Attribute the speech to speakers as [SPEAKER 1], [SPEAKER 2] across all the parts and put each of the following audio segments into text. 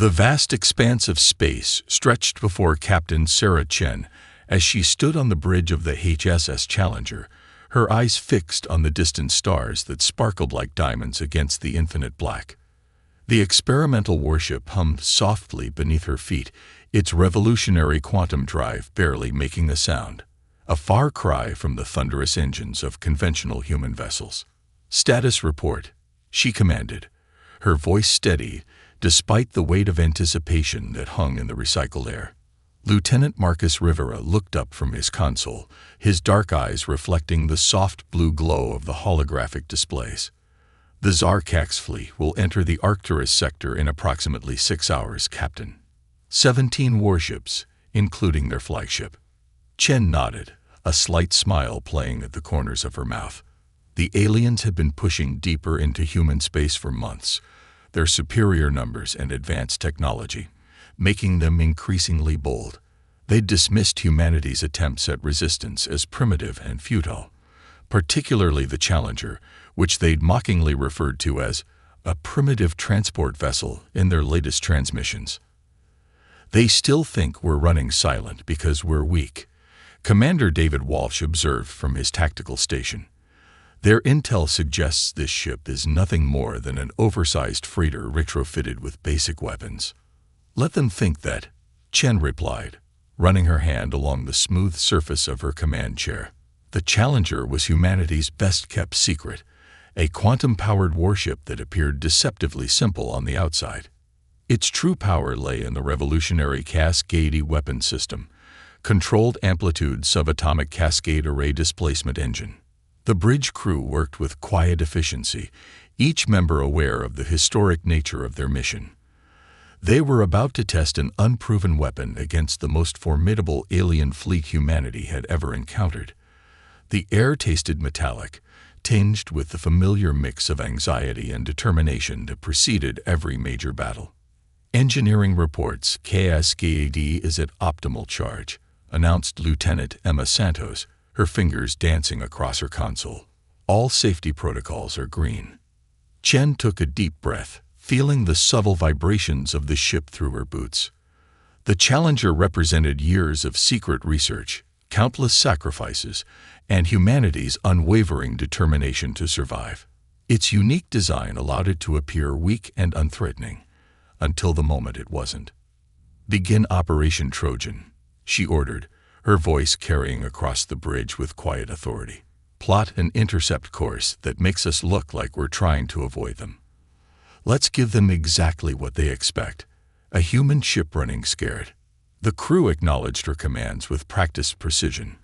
[SPEAKER 1] The vast expanse of space stretched before Captain Sarah Chen as she stood on the bridge of the HSS Challenger, her eyes fixed on the distant stars that sparkled like diamonds against the infinite black. The experimental warship hummed softly beneath her feet, its revolutionary quantum drive barely making a sound, a far cry from the thunderous engines of conventional human vessels. "Status report," she commanded, her voice steady despite the weight of anticipation that hung in the recycled air. Lieutenant Marcus Rivera looked up from his console, his dark eyes reflecting the soft blue glow of the holographic displays. "The Zarkax fleet will enter the Arcturus sector in approximately 6 hours, Captain. 17 warships, including their flagship." Chen nodded, a slight smile playing at the corners of her mouth. The aliens had been pushing deeper into human space for months, their superior numbers and advanced technology making them increasingly bold. They'd dismissed humanity's attempts at resistance as primitive and futile, particularly the Challenger, which they'd mockingly referred to as a primitive transport vessel in their latest transmissions. "They still think we're running silent because we're weak," Commander David Walsh observed from his tactical station. "Their intel suggests this ship is nothing more than an oversized freighter retrofitted with basic weapons." "Let them think that," Chen replied, running her hand along the smooth surface of her command chair. The Challenger was humanity's best-kept secret, a quantum-powered warship that appeared deceptively simple on the outside. Its true power lay in the revolutionary Cascade weapon system, controlled amplitude subatomic cascade array displacement engine. The bridge crew worked with quiet efficiency, each member aware of the historic nature of their mission. They were about to test an unproven weapon against the most formidable alien fleet humanity had ever encountered. The air tasted metallic, tinged with the familiar mix of anxiety and determination that preceded every major battle. "Engineering reports, Cascade is at optimal charge," announced Lieutenant Emma Santos, her fingers dancing across her console. "All safety protocols are green." Chen took a deep breath, feeling the subtle vibrations of the ship through her boots. The Challenger represented years of secret research, countless sacrifices, and humanity's unwavering determination to survive. Its unique design allowed it to appear weak and unthreatening, until the moment it wasn't. "Begin Operation Trojan," she ordered, her voice carrying across the bridge with quiet authority. "Plot an intercept course that makes us look like we're trying to avoid them. Let's give them exactly what they expect, a human ship running scared." The crew acknowledged her commands with practiced precision.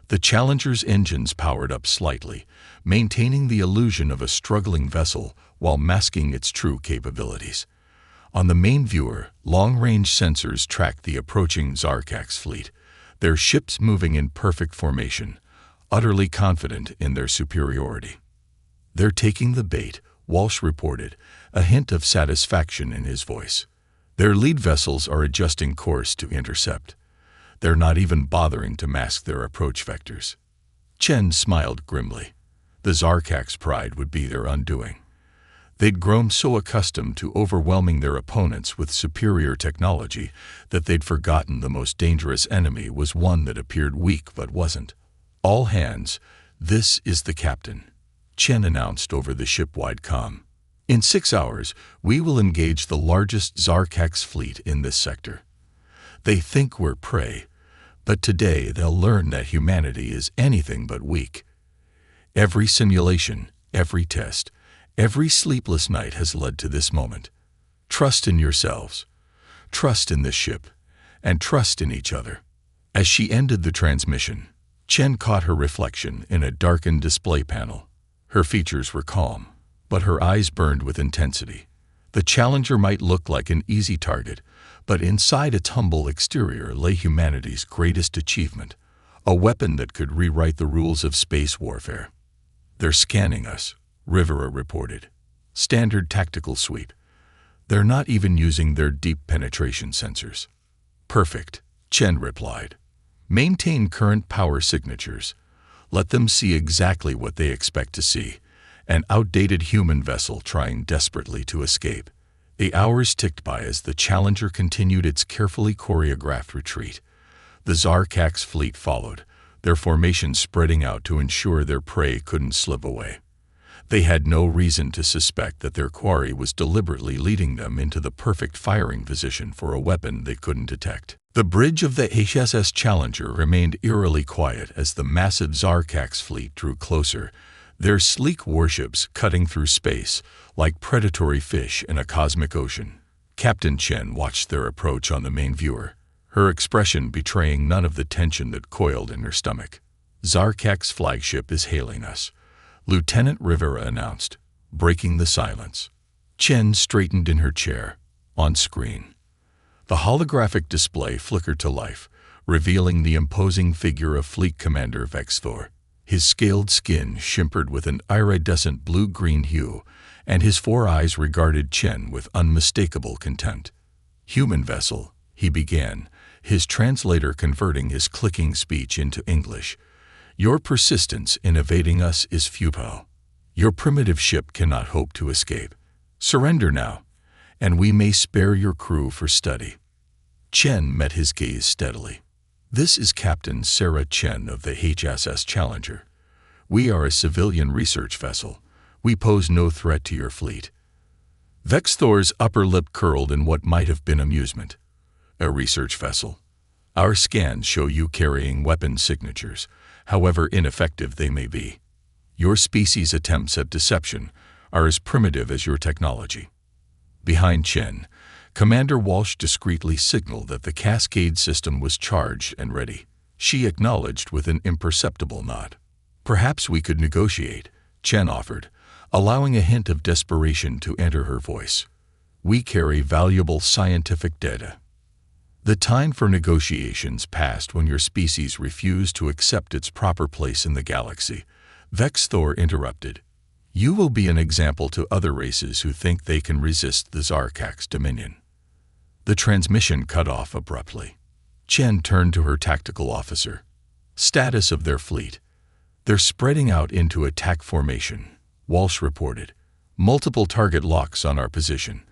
[SPEAKER 1] The Challenger's engines powered up slightly, maintaining the illusion of a struggling vessel while masking its true capabilities. On the main viewer, long-range sensors tracked the approaching Zarkax fleet, their ships moving in perfect formation, utterly confident in their superiority. "They're taking the bait," Walsh reported, a hint of satisfaction in his voice. "Their lead vessels are adjusting course to intercept. They're not even bothering to mask their approach vectors." Chen smiled grimly. The Zarkax pride would be their undoing. They'd grown so accustomed to overwhelming their opponents with superior technology that they'd forgotten the most dangerous enemy was one that appeared weak but wasn't. "All hands, this is the captain," Chen announced over the ship-wide comm. "In 6 hours, we will engage the largest Zarkax fleet in this sector. They think we're prey, but today they'll learn that humanity is anything but weak. Every simulation, every test, every sleepless night has led to this moment. Trust in yourselves, trust in this ship, and trust in each other." As she ended the transmission, Chen caught her reflection in a darkened display panel. Her features were calm, but her eyes burned with intensity. The Challenger might look like an easy target, but inside its humble exterior lay humanity's greatest achievement, a weapon that could rewrite the rules of space warfare. "They're scanning us," Rivera reported. "Standard tactical sweep. They're not even using their deep penetration sensors." "Perfect," Chen replied. "Maintain current power signatures. Let them see exactly what they expect to see, an outdated human vessel trying desperately to escape. The hours ticked by as the Challenger continued its carefully choreographed retreat. The Zarkak's fleet followed, their formation spreading out to ensure their prey couldn't slip away. They had no reason to suspect that their quarry was deliberately leading them into the perfect firing position for a weapon they couldn't detect. The bridge of the HSS Challenger remained eerily quiet as the massive Zarkak's fleet drew closer, their sleek warships cutting through space like predatory fish in a cosmic ocean. Captain Chen watched their approach on the main viewer, her expression betraying none of the tension that coiled in her stomach. "Zarkak's flagship is hailing us," Lieutenant Rivera announced, breaking the silence. Chen straightened in her chair. On screen, the holographic display flickered to life, revealing the imposing figure of Fleet Commander Vexthor. His scaled skin shimmered with an iridescent blue-green hue, and his four eyes regarded Chen with unmistakable contempt. "Human vessel," he began, his translator converting his clicking speech into English. "Your persistence in evading us is futile. Your primitive ship cannot hope to escape. Surrender now, and we may spare your crew for study." Chen met his gaze steadily. "This is Captain Sarah Chen of the HSS Challenger. We are a civilian research vessel. We pose no threat to your fleet." Vexthor's upper lip curled in what might have been amusement. "A research vessel? Our scans show you carrying weapon signatures, however ineffective they may be. Your species' attempts at deception are as primitive as your technology." Behind Chen, Commander Walsh discreetly signaled that the Cascade system was charged and ready. She acknowledged with an imperceptible nod. "Perhaps we could negotiate," Chen offered, allowing a hint of desperation to enter her voice. "We carry valuable scientific data." "The time for negotiations passed when your species refused to accept its proper place in the galaxy," Vexthor interrupted. "You will be an example to other races who think they can resist the Zarkak's dominion." The transmission cut off abruptly. Chen turned to her tactical officer. "Status of their fleet." "They're spreading out into attack formation," Walsh reported. "Multiple target locks on our position.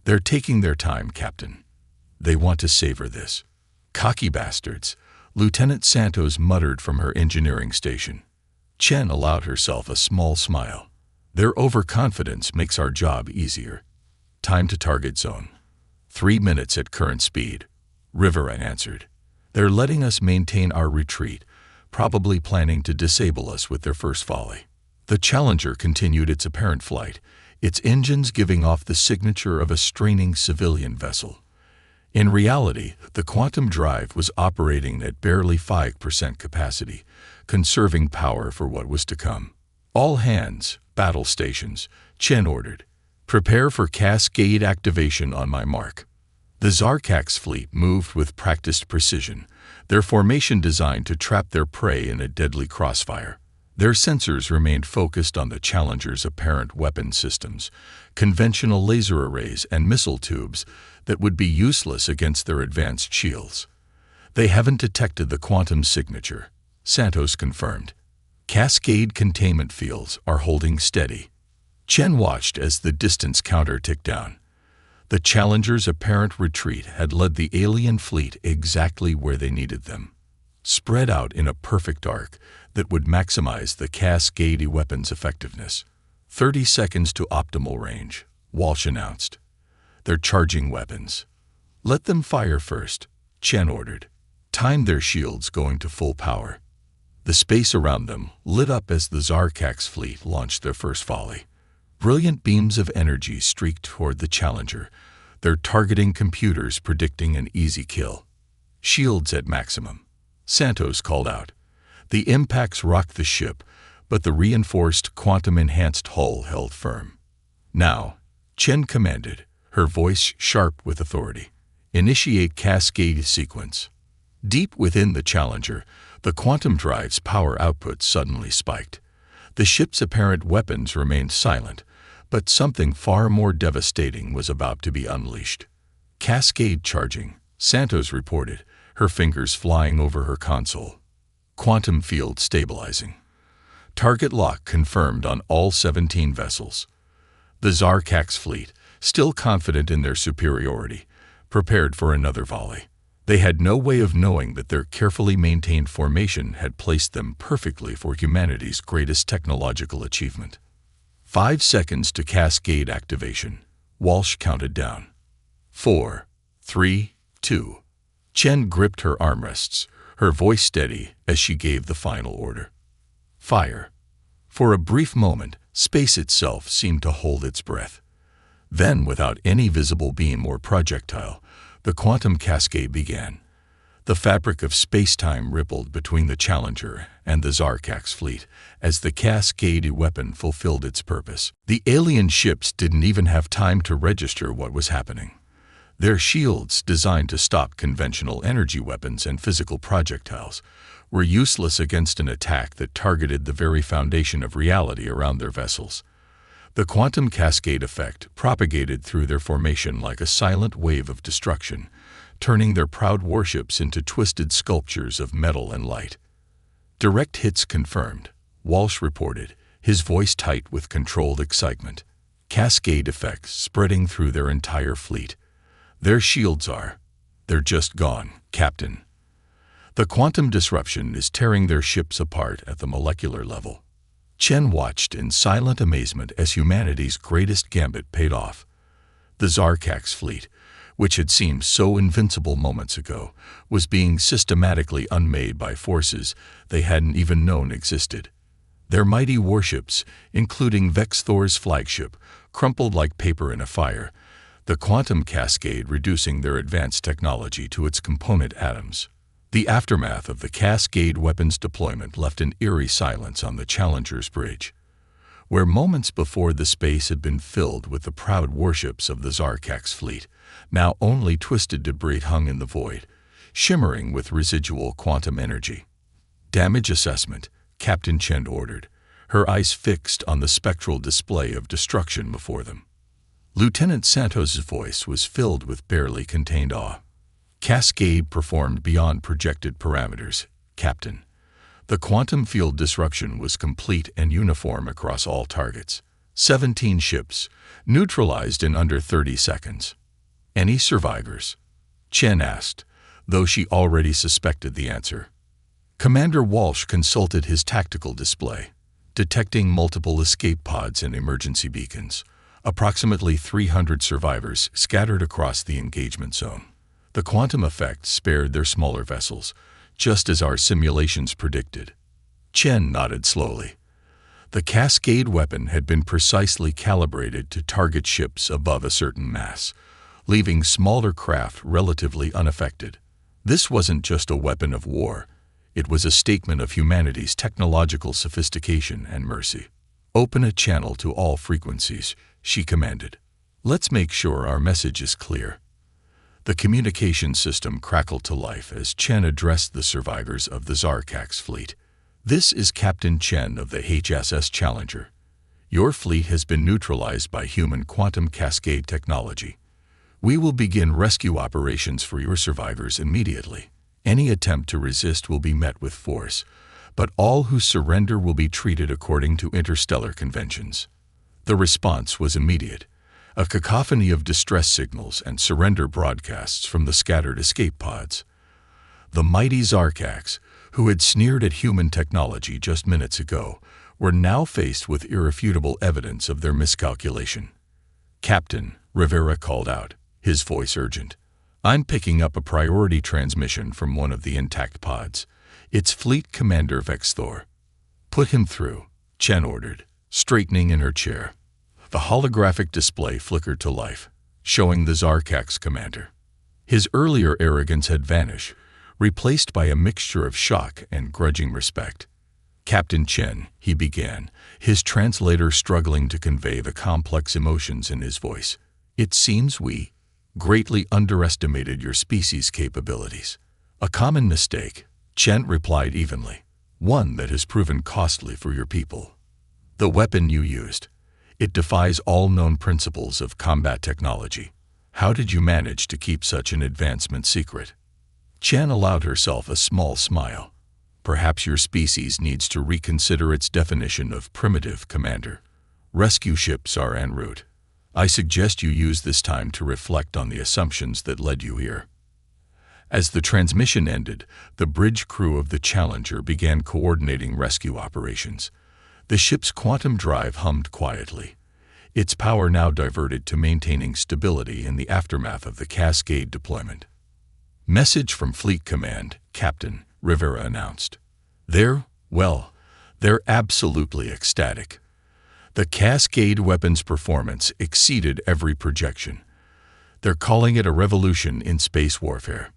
[SPEAKER 1] They're taking their time, Captain. They want to savor this." "Cocky bastards," Lieutenant Santos muttered from her engineering station. Chen allowed herself a small smile. "Their overconfidence makes our job easier." "Time to target zone." 3 minutes at current speed," Rivera answered. "They're letting us maintain our retreat, probably planning to disable us with their first volley." The Challenger continued its apparent flight, its engines giving off the signature of a straining civilian vessel. In reality, the quantum drive was operating at barely 5% capacity, conserving power for what was to come. "All hands, battle stations," Chen ordered. "Prepare for Cascade activation on my mark." The Zarkak's fleet moved with practiced precision, their formation designed to trap their prey in a deadly crossfire. Their sensors remained focused on the Challenger's apparent weapon systems, conventional laser arrays and missile tubes that would be useless against their advanced shields. "They haven't detected the quantum signature," Santos confirmed. "Cascade containment fields are holding steady." Chen watched as the distance counter ticked down. The Challenger's apparent retreat had led the alien fleet exactly where they needed them, spread out in a perfect arc that would maximize the Cascade weapon's effectiveness. 30 seconds to optimal range," Walsh announced. "They're charging weapons." "Let them fire first," Chen ordered. "Time their shields going to full power." The space around them lit up as the Zarkak's fleet launched their first volley. Brilliant beams of energy streaked toward the Challenger, their targeting computers predicting an easy kill. "Shields at maximum," Santos called out. The impacts rocked the ship, but the reinforced quantum-enhanced hull held firm. "Now," Chen commanded, her voice sharp with authority. "Initiate Cascade sequence." Deep within the Challenger, the quantum drive's power output suddenly spiked. The ship's apparent weapons remained silent, but something far more devastating was about to be unleashed. "Cascade charging," Santos reported, her fingers flying over her console. "Quantum field stabilizing." Target lock confirmed on all 17 vessels. The Zarkak's fleet, still confident in their superiority, prepared for another volley. They had no way of knowing that their carefully maintained formation had placed them perfectly for humanity's greatest technological achievement. 5 seconds to cascade activation. Walsh counted down. 4, 3, 2. Chen gripped her armrests, her voice steady as she gave the final order. Fire. For a brief moment, space itself seemed to hold its breath. Then, without any visible beam or projectile, the quantum cascade began. The fabric of space-time rippled between the Challenger and the Zarkak's fleet as the cascade weapon fulfilled its purpose. The alien ships didn't even have time to register what was happening. Their shields, designed to stop conventional energy weapons and physical projectiles, were useless against an attack that targeted the very foundation of reality around their vessels. The quantum cascade effect propagated through their formation like a silent wave of destruction, turning their proud warships into twisted sculptures of metal and light. Direct hits confirmed, Walsh reported, his voice tight with controlled excitement. Cascade effects spreading through their entire fleet. Their shields they're just gone, Captain. The quantum disruption is tearing their ships apart at the molecular level. Chen watched in silent amazement as humanity's greatest gambit paid off. The Zarkak's fleet, which had seemed so invincible moments ago, was being systematically unmade by forces they hadn't even known existed. Their mighty warships, including Vex-Thor's flagship, crumpled like paper in a fire, the quantum cascade reducing their advanced technology to its component atoms. The aftermath of the cascade weapons deployment left an eerie silence on the Challenger's bridge. Where moments before the space had been filled with the proud warships of the Zarkak's fleet, now only twisted debris hung in the void, shimmering with residual quantum energy. Damage assessment, Captain Chen ordered, her eyes fixed on the spectral display of destruction before them. Lieutenant Santos's voice was filled with barely contained awe. Cascade performed beyond projected parameters, Captain. The quantum field disruption was complete and uniform across all targets. 17 ships, neutralized in under 30 seconds. Any survivors? Chen asked, though she already suspected the answer. Commander Walsh consulted his tactical display, detecting multiple escape pods and emergency beacons. Approximately 300 survivors scattered across the engagement zone. The quantum effect spared their smaller vessels, just as our simulations predicted. Chen nodded slowly. The cascade weapon had been precisely calibrated to target ships above a certain mass, leaving smaller craft relatively unaffected. This wasn't just a weapon of war. It was a statement of humanity's technological sophistication and mercy. Open a channel to all frequencies, she commanded. Let's make sure our message is clear. The communication system crackled to life as Chen addressed the survivors of the Zarkak's fleet. This is Captain Chen of the HSS Challenger. Your fleet has been neutralized by human quantum cascade technology. We will begin rescue operations for your survivors immediately. Any attempt to resist will be met with force, but all who surrender will be treated according to interstellar conventions. The response was immediate. A cacophony of distress signals and surrender broadcasts from the scattered escape pods. The mighty Zarkaks, who had sneered at human technology just minutes ago, were now faced with irrefutable evidence of their miscalculation. Captain, Rivera called out, his voice urgent. I'm picking up a priority transmission from one of the intact pods. It's Fleet Commander Vex-Thor. Put him through, Chen ordered, straightening in her chair. The holographic display flickered to life, showing the Zarkak's commander. His earlier arrogance had vanished, replaced by a mixture of shock and grudging respect. Captain Chen, he began, his translator struggling to convey the complex emotions in his voice. It seems we greatly underestimated your species' capabilities. A common mistake, Chen replied evenly, one that has proven costly for your people. The weapon you used. It defies all known principles of combat technology. How did you manage to keep such an advancement secret? Chen allowed herself a small smile. Perhaps your species needs to reconsider its definition of primitive, Commander. Rescue ships are en route. I suggest you use this time to reflect on the assumptions that led you here." As the transmission ended, the bridge crew of the Challenger began coordinating rescue operations. The ship's quantum drive hummed quietly, its power now diverted to maintaining stability in the aftermath of the Cascade deployment. "Message from Fleet Command," Captain Rivera announced. They're absolutely ecstatic. The Cascade weapon's performance exceeded every projection. They're calling it a revolution in space warfare.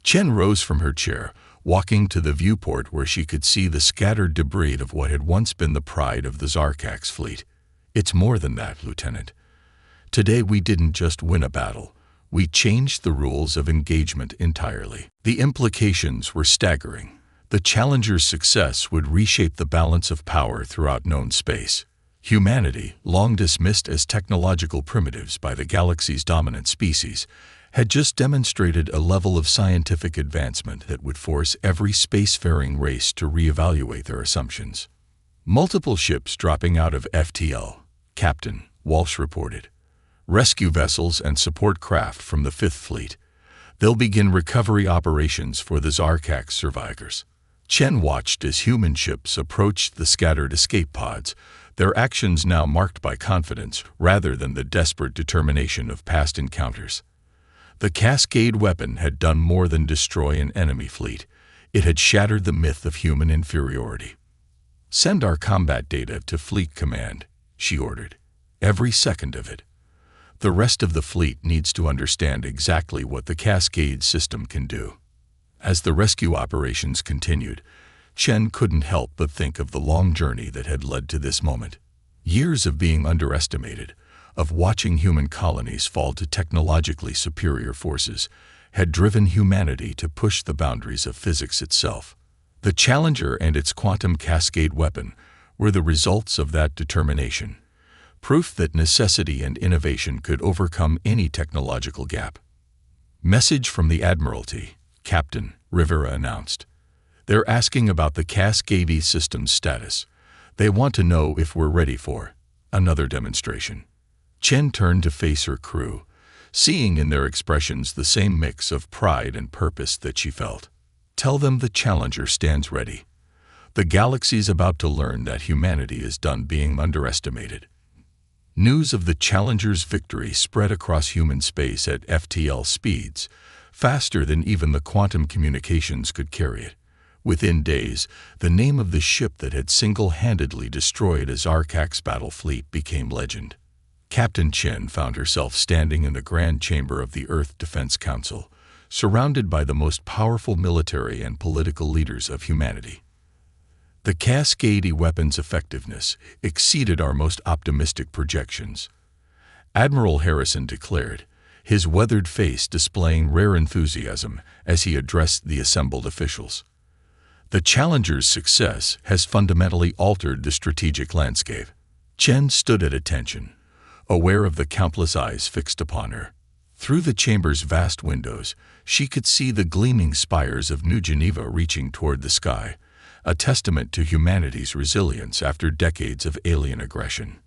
[SPEAKER 1] Chen rose from her chair, walking to the viewport where she could see the scattered debris of what had once been the pride of the Zarkax fleet. "It's more than that, Lieutenant. Today we didn't just win a battle. We changed the rules of engagement entirely." The implications were staggering. The Challenger's success would reshape the balance of power throughout known space. Humanity, long dismissed as technological primitives by the galaxy's dominant species, had just demonstrated a level of scientific advancement that would force every spacefaring race to reevaluate their assumptions. "Multiple ships dropping out of FTL," Captain Walsh reported. "Rescue vessels and support craft from the Fifth Fleet. They'll begin recovery operations for the Zarkax survivors." Chen watched as human ships approached the scattered escape pods, their actions now marked by confidence rather than the desperate determination of past encounters. The Cascade weapon had done more than destroy an enemy fleet. It had shattered the myth of human inferiority. "Send our combat data to Fleet Command," she ordered. "Every second of it. The rest of the fleet needs to understand exactly what the Cascade system can do." As the rescue operations continued, Chen couldn't help but think of the long journey that had led to this moment. Years of being underestimated, of watching human colonies fall to technologically superior forces, had driven humanity to push the boundaries of physics itself. The Challenger and its quantum Cascade weapon were the results of that determination, proof that necessity and innovation could overcome any technological gap. "Message from the Admiralty," Captain Rivera announced. "They're asking about the Cascade system's status. They want to know if we're ready for another demonstration." Chen turned to face her crew, seeing in their expressions the same mix of pride and purpose that she felt. "Tell them the Challenger stands ready. The galaxy's about to learn that humanity is done being underestimated." News of the Challenger's victory spread across human space at FTL speeds, faster than even the quantum communications could carry it. Within days, the name of the ship that had single-handedly destroyed a Zarkax battle fleet became legend. Captain Chen found herself standing in the Grand Chamber of the Earth Defense Council, surrounded by the most powerful military and political leaders of humanity. "The Cascade weapon's effectiveness exceeded our most optimistic projections," Admiral Harrison declared, his weathered face displaying rare enthusiasm as he addressed the assembled officials. "The Challenger's success has fundamentally altered the strategic landscape." Chen stood at attention, aware of the countless eyes fixed upon her. Through the chamber's vast windows, she could see the gleaming spires of New Geneva reaching toward the sky, a testament to humanity's resilience after decades of alien aggression.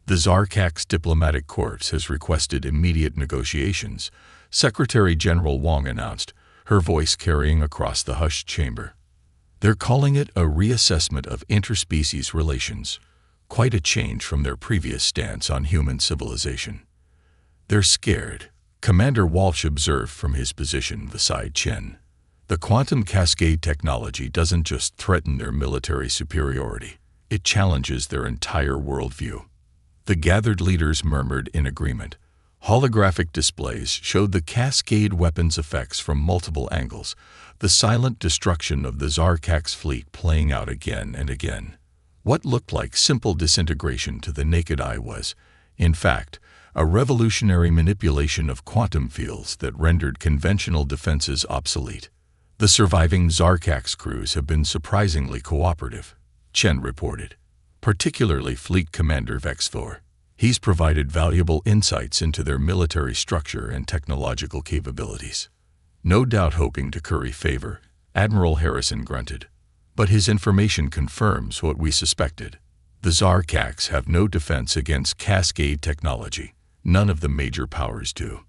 [SPEAKER 1] "The Zarkax Diplomatic Corps has requested immediate negotiations," Secretary General Wang announced, her voice carrying across the hushed chamber. "They're calling it a reassessment of interspecies relations, quite a change from their previous stance on human civilization." "They're scared," Commander Walsh observed from his position beside Chen. "The quantum Cascade technology doesn't just threaten their military superiority, it challenges their entire worldview." The gathered leaders murmured in agreement. Holographic displays showed the Cascade weapons' effects from multiple angles, the silent destruction of the Zarkax fleet playing out again and again. What looked like simple disintegration to the naked eye was, in fact, a revolutionary manipulation of quantum fields that rendered conventional defenses obsolete. "The surviving Zarkax crews have been surprisingly cooperative," Chen reported, "particularly Fleet Commander Vexthor. He's provided valuable insights into their military structure and technological capabilities." "No doubt hoping to curry favor," Admiral Harrison grunted. "But his information confirms what we suspected. The Zarkax have no defense against Cascade technology. None of the major powers do.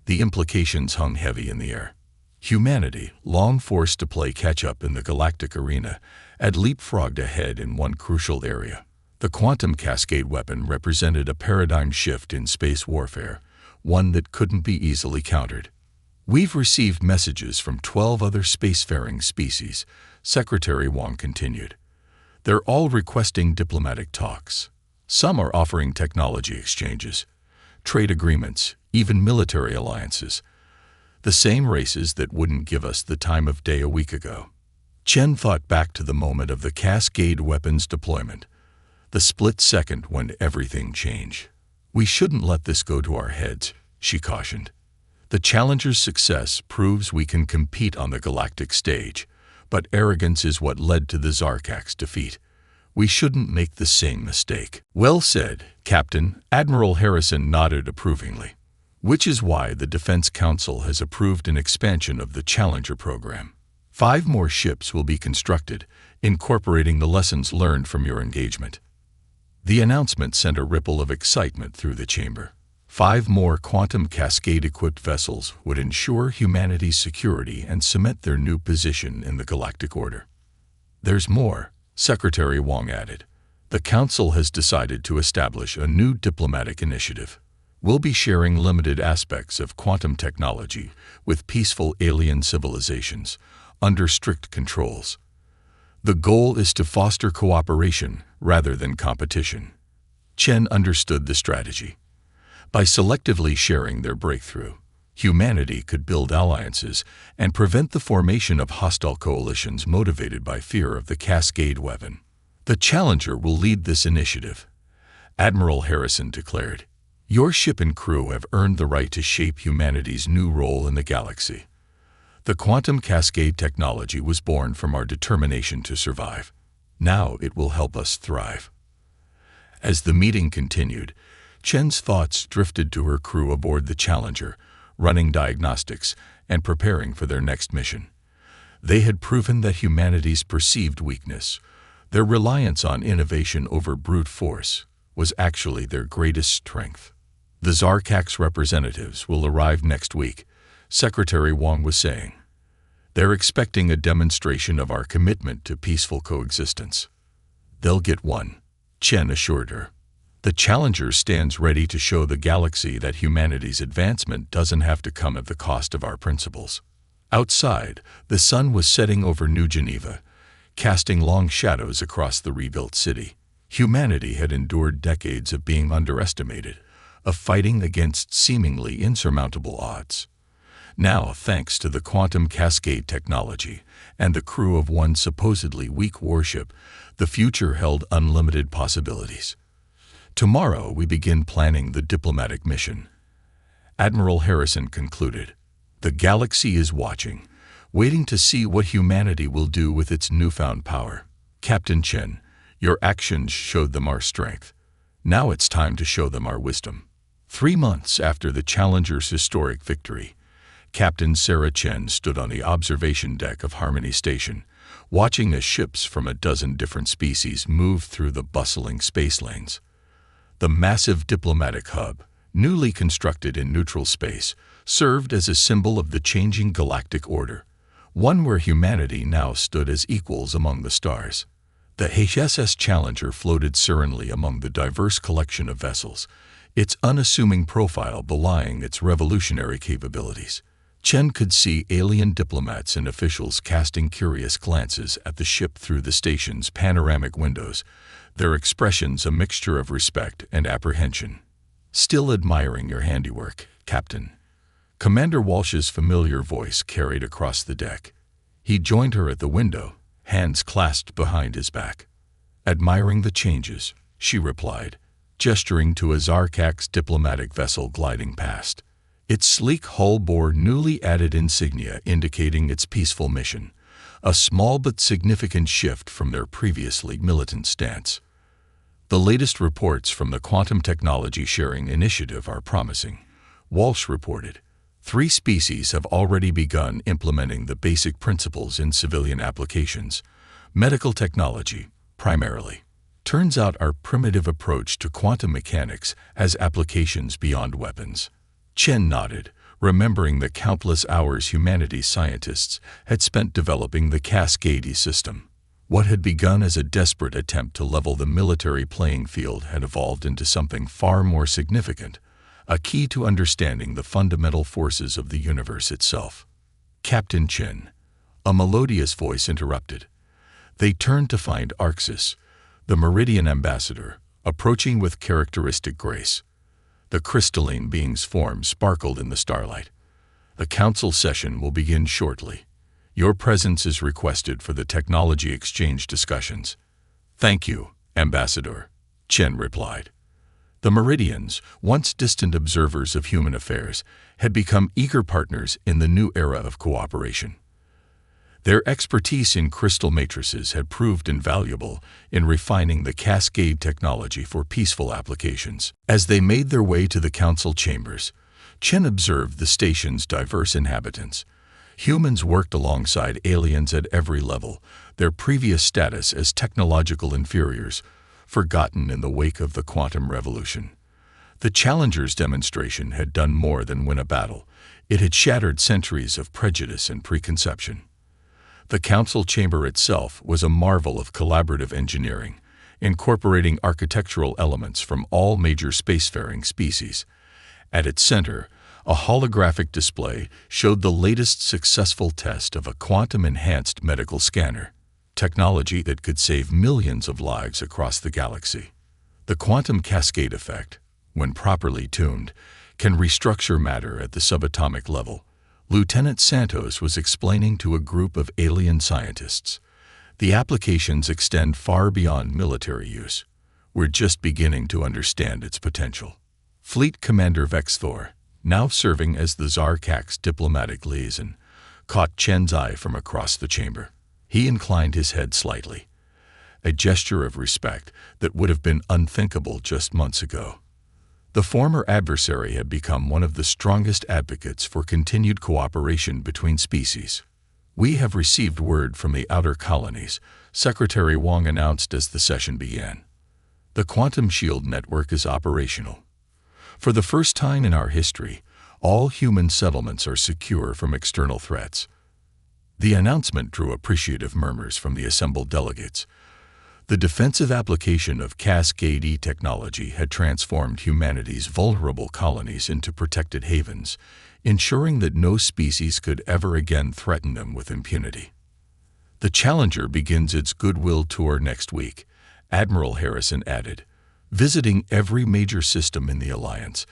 [SPEAKER 1] The implications hung heavy in the air. Humanity, long forced to play catch-up in the galactic arena, had leapfrogged ahead in one crucial area. The quantum cascade weapon represented a paradigm shift in space warfare, one that couldn't be easily countered. "We've received messages from 12 other spacefaring species," Secretary Wang continued. "They're all requesting diplomatic talks. Some are offering technology exchanges, trade agreements, even military alliances. The same races that wouldn't give us the time of day a week ago." Chen thought back to the moment of the cascade weapons deployment, the split second when everything changed. "We shouldn't let this go to our heads," she cautioned. "The Challenger's success proves we can compete on the galactic stage, but arrogance is what led to the Zarkak's defeat. We shouldn't make the same mistake." "Well said, Captain," Admiral Harrison nodded approvingly. "Which is why the Defense Council has approved an expansion of the Challenger program. 5 more ships will be constructed, incorporating the lessons learned from your engagement." The announcement sent a ripple of excitement through the chamber. 5 more quantum cascade-equipped vessels would ensure humanity's security and cement their new position in the galactic order. "There's more," Secretary Wang added. "The Council has decided to establish a new diplomatic initiative. We'll be sharing limited aspects of quantum technology with peaceful alien civilizations, under strict controls. The goal is to foster cooperation rather than competition." Chen understood the strategy. By selectively sharing their breakthrough, humanity could build alliances and prevent the formation of hostile coalitions motivated by fear of the cascade weapon. "The Challenger will lead this initiative," Admiral Harrison declared. "Your ship and crew have earned the right to shape humanity's new role in the galaxy. The quantum cascade technology was born from our determination to survive. Now it will help us thrive." As the meeting continued, Chen's thoughts drifted to her crew aboard the Challenger, running diagnostics and preparing for their next mission. They had proven that humanity's perceived weakness, their reliance on innovation over brute force, was actually their greatest strength. "The Zarkak's representatives will arrive next week," Secretary Wang was saying. "They're expecting a demonstration of our commitment to peaceful coexistence." "They'll get one," Chen assured her. "The Challenger stands ready to show the galaxy that humanity's advancement doesn't have to come at the cost of our principles." Outside, the sun was setting over New Geneva, casting long shadows across the rebuilt city. Humanity had endured decades of being underestimated, of fighting against seemingly insurmountable odds. Now, thanks to the quantum cascade technology and the crew of one supposedly weak warship, the future held unlimited possibilities. "Tomorrow we begin planning the diplomatic mission," Admiral Harrison concluded. "The galaxy is watching, waiting to see what humanity will do with its newfound power. Captain Chen, your actions showed them our strength. Now it's time to show them our wisdom." 3 months after the Challenger's historic victory, Captain Sarah Chen stood on the observation deck of Harmony Station, watching as ships from a dozen different species moved through the bustling space lanes. The massive diplomatic hub, newly constructed in neutral space, served as a symbol of the changing galactic order, one where humanity now stood as equals among the stars. The HSS Challenger floated serenely among the diverse collection of vessels, its unassuming profile belying its revolutionary capabilities. Chen could see alien diplomats and officials casting curious glances at the ship through the station's panoramic windows, their expressions a mixture of respect and apprehension. "Still admiring your handiwork, Captain," Commander Walsh's familiar voice carried across the deck. He joined her at the window, hands clasped behind his back. "Admiring the changes," she replied, gesturing to a Zarkak's diplomatic vessel gliding past. Its sleek hull bore newly added insignia indicating its peaceful mission, a small but significant shift from their previously militant stance. "The latest reports from the Quantum Technology Sharing Initiative are promising," Walsh reported. 3 species have already begun implementing the basic principles in civilian applications, medical technology, primarily. Turns out our primitive approach to quantum mechanics has applications beyond weapons. Chen nodded, remembering the countless hours humanity's scientists had spent developing the Cascade system. What had begun as a desperate attempt to level the military playing field had evolved into something far more significant, a key to understanding the fundamental forces of the universe itself. Captain Chen, a melodious voice interrupted. They turned to find Arxis, the Meridian ambassador, approaching with characteristic grace. The crystalline being's form sparkled in the starlight. The council session will begin shortly. Your presence is requested for the technology exchange discussions. Thank you, Ambassador, Chen replied. The Meridians, once distant observers of human affairs, had become eager partners in the new era of cooperation. Their expertise in crystal matrices had proved invaluable in refining the Cascade technology for peaceful applications. As they made their way to the council chambers, Chen observed the station's diverse inhabitants. Humans worked alongside aliens at every level, their previous status as technological inferiors forgotten in the wake of the quantum revolution. The Challenger's demonstration had done more than win a battle. It had shattered centuries of prejudice and preconception. The council chamber itself was a marvel of collaborative engineering, incorporating architectural elements from all major spacefaring species. At its center, a holographic display showed the latest successful test of a quantum-enhanced medical scanner, technology that could save millions of lives across the galaxy. The quantum cascade effect, when properly tuned, can restructure matter at the subatomic level. Lieutenant Santos was explaining to a group of alien scientists. The applications extend far beyond military use. We're just beginning to understand its potential. Fleet Commander Vexthor, now serving as the Zarkak's diplomatic liaison, caught Chen's eye from across the chamber. He inclined his head slightly, a gesture of respect that would have been unthinkable just months ago. The former adversary had become one of the strongest advocates for continued cooperation between species. We have received word from the outer colonies, Secretary Wang announced as the session began. The quantum shield network is operational. For the first time in our history, all human settlements are secure from external threats. The announcement drew appreciative murmurs from the assembled delegates. The defensive application of Cascade technology had transformed humanity's vulnerable colonies into protected havens, ensuring that no species could ever again threaten them with impunity. The Challenger begins its goodwill tour next week, Admiral Harrison added, visiting every major system in the Alliance,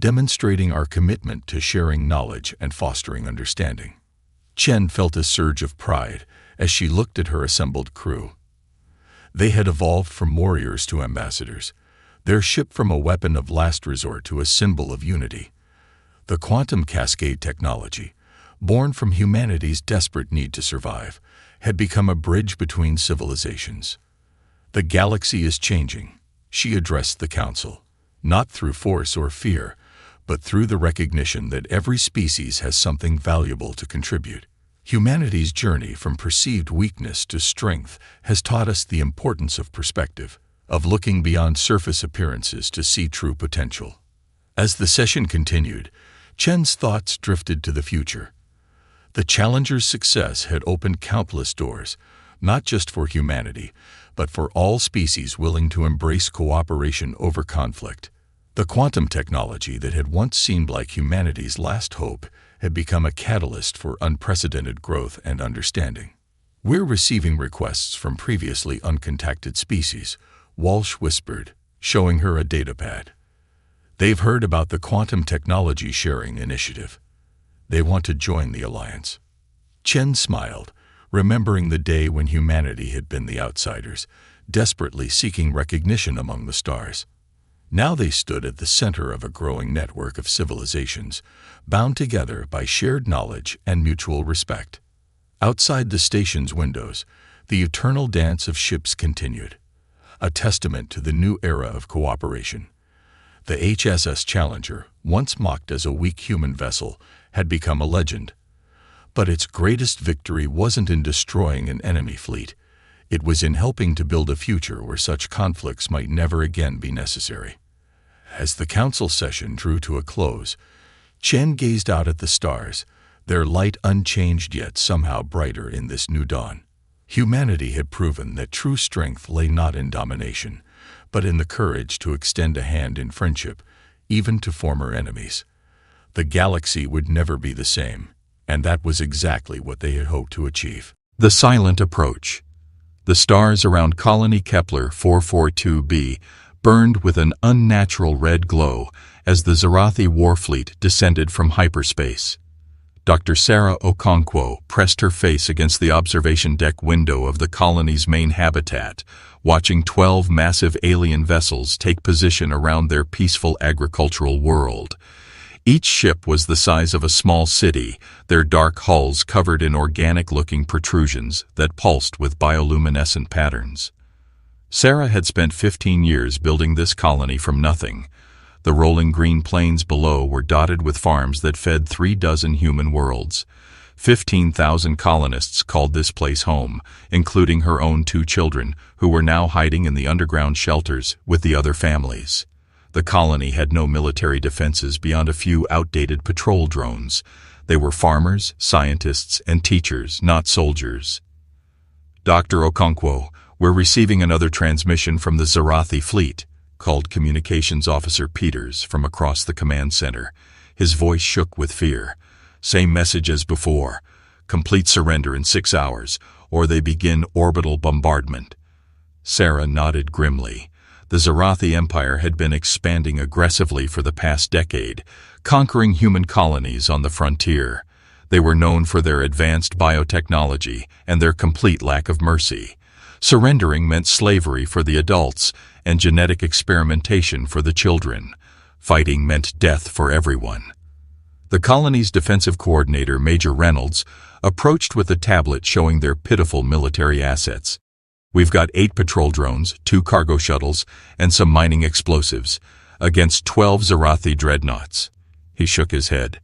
[SPEAKER 1] demonstrating our commitment to sharing knowledge and fostering understanding. Chen felt a surge of pride as she looked at her assembled crew. They had evolved from warriors to ambassadors, their ship from a weapon of last resort to a symbol of unity. The quantum cascade technology, born from humanity's desperate need to survive, had become a bridge between civilizations. The galaxy is changing, she addressed the council, not through force or fear, but through the recognition that every species has something valuable to contribute. Humanity's journey from perceived weakness to strength has taught us the importance of perspective, of looking beyond surface appearances to see true potential. As the session continued, Chen's thoughts drifted to the future. The Challenger's success had opened countless doors, not just for humanity, but for all species willing to embrace cooperation over conflict. The quantum technology that had once seemed like humanity's last hope had become a catalyst for unprecedented growth and understanding. We're receiving requests from previously uncontacted species, Walsh whispered, showing her a datapad. They've heard about the quantum technology sharing initiative. They want to join the Alliance. Chen smiled, remembering the day when humanity had been the outsiders, desperately seeking recognition among the stars. Now they stood at the center of a growing network of civilizations, bound together by shared knowledge and mutual respect. Outside the station's windows, the eternal dance of ships continued, a testament to the new era of cooperation. The HSS Challenger, once mocked as a weak human vessel, had become a legend. But its greatest victory wasn't in destroying an enemy fleet. It was in helping to build a future where such conflicts might never again be necessary. As the council session drew to a close, Chen gazed out at the stars, their light unchanged yet somehow brighter in this new dawn. Humanity had proven that true strength lay not in domination, but in the courage to extend a hand in friendship, even to former enemies. The galaxy would never be the same, and that was exactly what they had hoped to achieve. The silent approach. The stars around Colony Kepler 442b burned with an unnatural red glow as the Zarathi warfleet descended from hyperspace. Dr. Sarah Okonkwo pressed her face against the observation deck window of the colony's main habitat, watching 12 massive alien vessels take position around their peaceful agricultural world. Each ship was the size of a small city, their dark hulls covered in organic-looking protrusions that pulsed with bioluminescent patterns. Sarah had spent 15 years building this colony from nothing. The rolling green plains below were dotted with farms that fed 36 human worlds. 15,000 colonists called this place home, including her own 2 children, who were now hiding in the underground shelters with the other families. The colony had no military defenses beyond a few outdated patrol drones. They were farmers, scientists, and teachers, not soldiers. Dr. Okonkwo, we're receiving another transmission from the Zarathi fleet, called Communications Officer Peters from across the command center. His voice shook with fear. Same message as before. Complete surrender in 6 hours, or they begin orbital bombardment. Sarah nodded grimly. The Zarathi Empire had been expanding aggressively for the past decade, conquering human colonies on the frontier. They were known for their advanced biotechnology and their complete lack of mercy. Surrendering meant slavery for the adults and genetic experimentation for the children. Fighting meant death for everyone. The colony's defensive coordinator, Major Reynolds, approached with a tablet showing their pitiful military assets. We've got 8 patrol drones, 2 cargo shuttles, and some mining explosives, against 12 Zarathi dreadnoughts. He shook his head.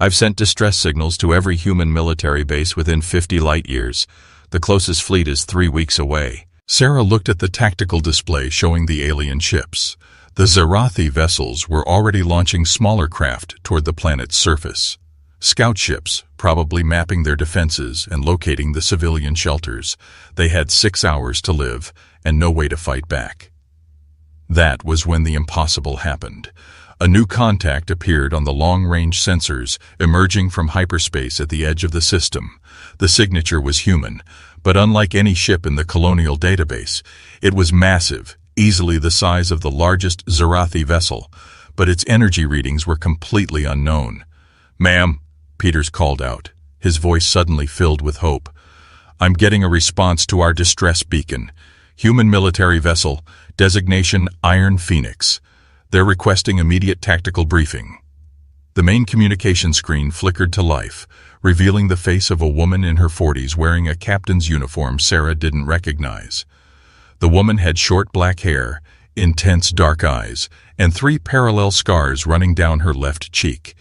[SPEAKER 1] I've sent distress signals to every human military base within 50 light-years. The closest fleet is 3 weeks away. Sarah looked at the tactical display showing the alien ships. The Zarathi vessels were already launching smaller craft toward the planet's surface. Scout ships, probably mapping their defenses and locating the civilian shelters. They had 6 hours to live and no way to fight back. That was when the impossible happened. A new contact appeared on the long-range sensors emerging from hyperspace at the edge of the system. The signature was human, but unlike any ship in the colonial database, it was massive, easily the size of the largest Zarathi vessel, but its energy readings were completely unknown. "Ma'am," Peters called out, his voice suddenly filled with hope. "I'm getting a response to our distress beacon. Human military vessel, designation Iron Phoenix. They're requesting immediate tactical briefing." The main communication screen flickered to life, revealing the face of a woman in her 40s wearing a captain's uniform Sarah didn't recognize. The woman had short black hair, intense dark eyes, and 3 parallel scars running down her left cheek.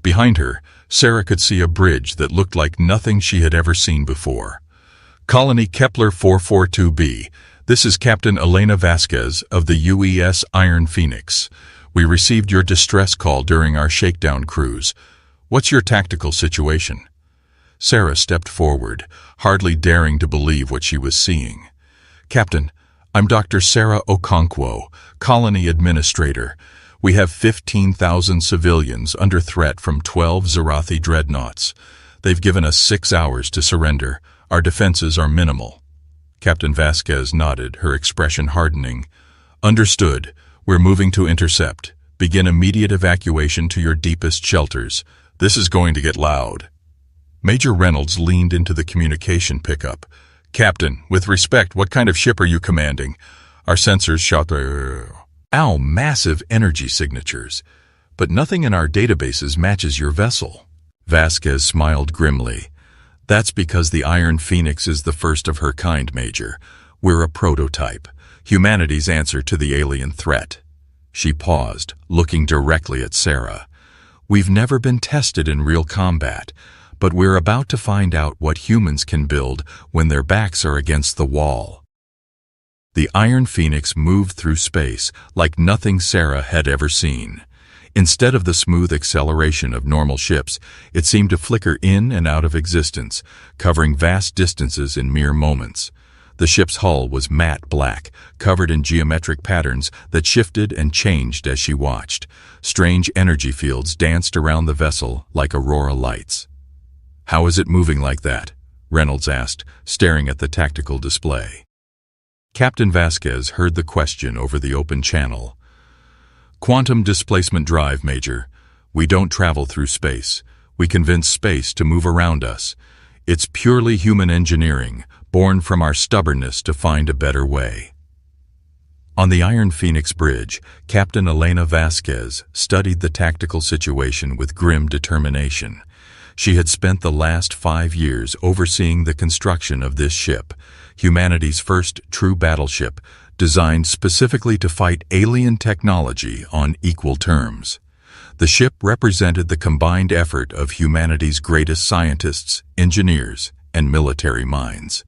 [SPEAKER 1] Behind her, Sarah could see a bridge that looked like nothing she had ever seen before. Colony Kepler 442b. This is Captain Elena Vasquez of the UES Iron Phoenix. We received your distress call during our shakedown cruise. What's your tactical situation? Sarah stepped forward, hardly daring to believe what she was seeing. "Captain, I'm Dr. Sarah Okonkwo, Colony Administrator. We have 15,000 civilians under threat from 12 Zarathi dreadnoughts. They've given us 6 hours to surrender. Our defenses are minimal." Captain Vasquez nodded, her expression hardening. "Understood. We're moving to intercept. Begin immediate evacuation to your deepest shelters. This is going to get loud." Major Reynolds leaned into the communication pickup. "Captain, with respect, what kind of ship are you commanding? Our sensors shout Ow, massive energy signatures. But nothing in our databases matches your vessel." Vasquez smiled grimly. "That's because the Iron Phoenix is the first of her kind, Major. We're a prototype, humanity's answer to the alien threat." She paused, looking directly at Sarah. "We've never been tested in real combat, but we're about to find out what humans can build when their backs are against the wall." The Iron Phoenix moved through space like nothing Sarah had ever seen. Instead of the smooth acceleration of normal ships, it seemed to flicker in and out of existence, covering vast distances in mere moments. The ship's hull was matte black, covered in geometric patterns that shifted and changed as she watched. Strange energy fields danced around the vessel like aurora lights. "How is it moving like that?" Reynolds asked, staring at the tactical display. Captain Vasquez heard the question over the open channel. "Quantum displacement drive, Major. We don't travel through space. We convince space to move around us. It's purely human engineering, born from our stubbornness to find a better way." On the Iron Phoenix Bridge, Captain Elena Vasquez studied the tactical situation with grim determination. She had spent the last 5 years overseeing the construction of this ship, humanity's first true battleship, designed specifically to fight alien technology on equal terms. The ship represented the combined effort of humanity's greatest scientists, engineers, and military minds.